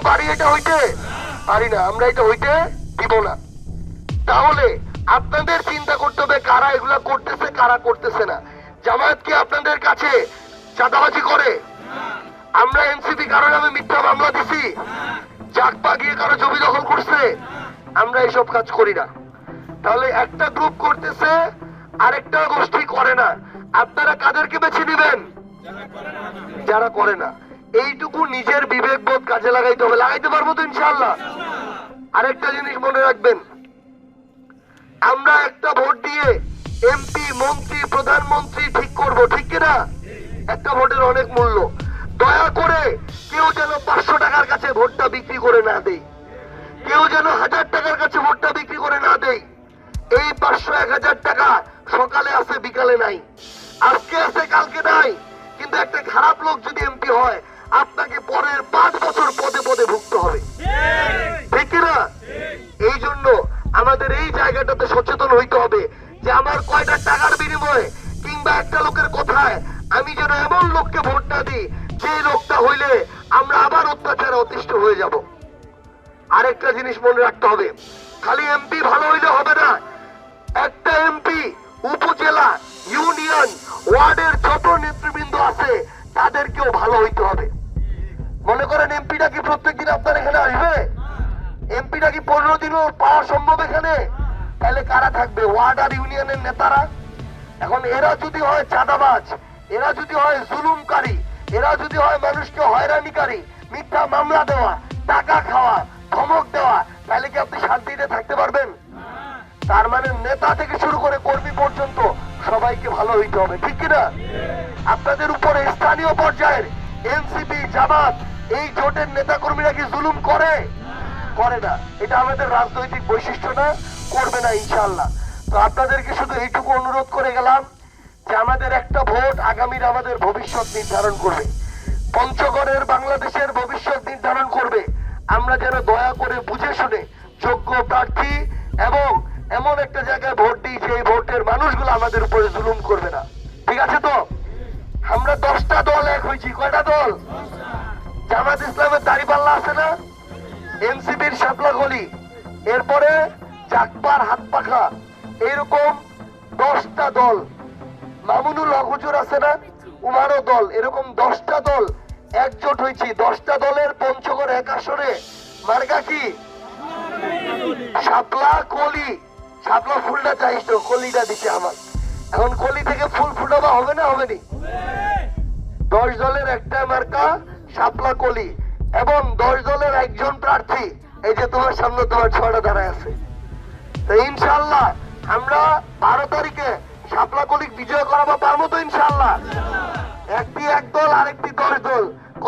পারি এটা হইতে? পারি না, আমরা এটা হইতে দিব না। তাহলে আপনাদের চিন্তা করতে হবে কারা এগুলা করতেছে, কারা করতেছে না। জামায়াত কি আপনাদের কাছে চাঁদাবাজি করে? আমরা এনসিপি কারো নামে মিথ্যা মামলা দিছি? জাগপা গিয়ে কারো জমি দখল করছে? আমরা এইসব কাজ করি না। তাহলে একটা গ্রুপ করতেছে, আরেকটা গোষ্ঠী করে না। আপনারা কাদেরকে বেছে নিবেন? যারা করে না। এইটুকু নিজের বিবেকবোধ কাজে লাগাইতে হবে। লাগাইতে পারবো তো ইনশাআল্লাহ? আরেকটা জিনিস মনে রাখবেন, আমরা একটা ভোট দিয়ে এমপি, মন্ত্রী, প্রধানমন্ত্রী ঠিক করব, ঠিক কিনা? একটা ভোটের অনেক মূল্য। দয়া করে কেউ যেন 500 টাকার কাছে ভোটটা বিক্রি করে না দেয়, কেউ যেন 1000 টাকার কাছে ভোটটা বিক্রি করে না দেয়। এই 500 1000 টাকা সকালে আছে, বিকালে নাই, আজকে আছে, কালকে নাই। কিন্তু একটা খারাপ লোক যদি এমপি হয়, আপনাকে পরের 5 বছর পদে পদে ভুগতে হবে, ঠিক কিনা? এই জন্য আমাদের এই জায়গাটাতে সচেতন হইতে হবে যে আমার কয়টা টাকার বিনিময়ে কিংবা একটা লোকের কথায় আমি যেন এমন লোককে ভোট না দিই যে লোকটা হইলে আমরা আবার অত্যাচারে অতিষ্ঠ হয়ে যাব। আরেকটা জিনিস মনে রাখতে হবে, খালি এমপি ভালো হইলে হবে না। একটা এমপি উপজেলা, ইউনিয়ন, ওয়ার্ডের যত নেতৃবৃন্দ আছে তাদেরকেও ভালো হইতে হবে। মনে করেন এমপিটা কি প্রত্যেকদিন আপনার এখানে আসবে? এমপিটা কি 15 দিনও পাওয়া সম্ভব এখানে? তাহলে কারা থাকবে? ওয়ার্ড আর ইউনিয়নের নেতারা। এখন এরা যদি হয় চাঁদাবাজ, এরা যদি হয় জুলুমকারী, এরা যদি হয় মানুষকে হয়রানিকারী, মিথ্যা মামলা দেওয়া, টাকা খাওয়া, ধমক দেওয়া, তাহলে কি আপনি শান্তিতে থাকতে পারবেন? তার মানে নেতা থেকে শুরু করে কর্মী পর্যন্ত সবাইকে ভালো হইতে হবে, ঠিক কিনা? আপনাদের উপরে স্থানীয় পর্যায়ের এনসিপি, জামাত, এই জোটের নেতা কর্মীরা কি জুলুম করে? করে না। এটা আমাদের রাজনৈতিক বৈশিষ্ট্য না, করবে না ইনশাআল্লাহ। তো আপনাদেরকে শুধু এইটুকু অনুরোধ করে গেলাম যে আমাদের একটা ভোট আগামীর আমাদের ভবিষ্যৎ নির্ধারণ করবে, পঞ্চগড়ের বাংলাদেশের ভবিষ্যৎ নির্ধারণ করবে। আমরা যেন দয়া করে বুঝে শুনে যোগ্য প্রার্থী এবং এমন একটা জায়গায় ভোট দিই যে ভোটের মানুষগুলো আমাদের উপরে জুলুম করবে না, ঠিক আছে? তো আমরা 10টা দল এক হয়েছি। কয়টা দল? জামাত ইসলামের দাড়িপাল্লা আছে না, এনসিপির শাপলা গলি, এরপরে জাগপার হাত পাখা, এরকম 10টা দল। মামুনুল হক হুজুর আছে না, উমারও দল, এরকম 10টা দল একজোট হয়েছি। 10টা দলের পঞ্চগড় 1 আসনে মার্কা কি? শাপলা কলি। শাপলা ফুলটা চাইছ তো, কলিটা দিচ্ছে আমার। এখন কলি থেকে ফুল ফুটাবা হবে না, হবে নি? 10 দলের একটা মার্কা শাপলা কলি এবং 10 দলের একজন প্রার্থী। এই যে তোমার সামনে তোমার 6টা দাঁড়ায় আছে। তো ইনশাআল্লাহ আমরা 12 তারিখে শাপলা কলি বিজয় করাবো, পারবো তো ইনশাআল্লাহ? একটি 1 দল, আরেকটি 10 দল।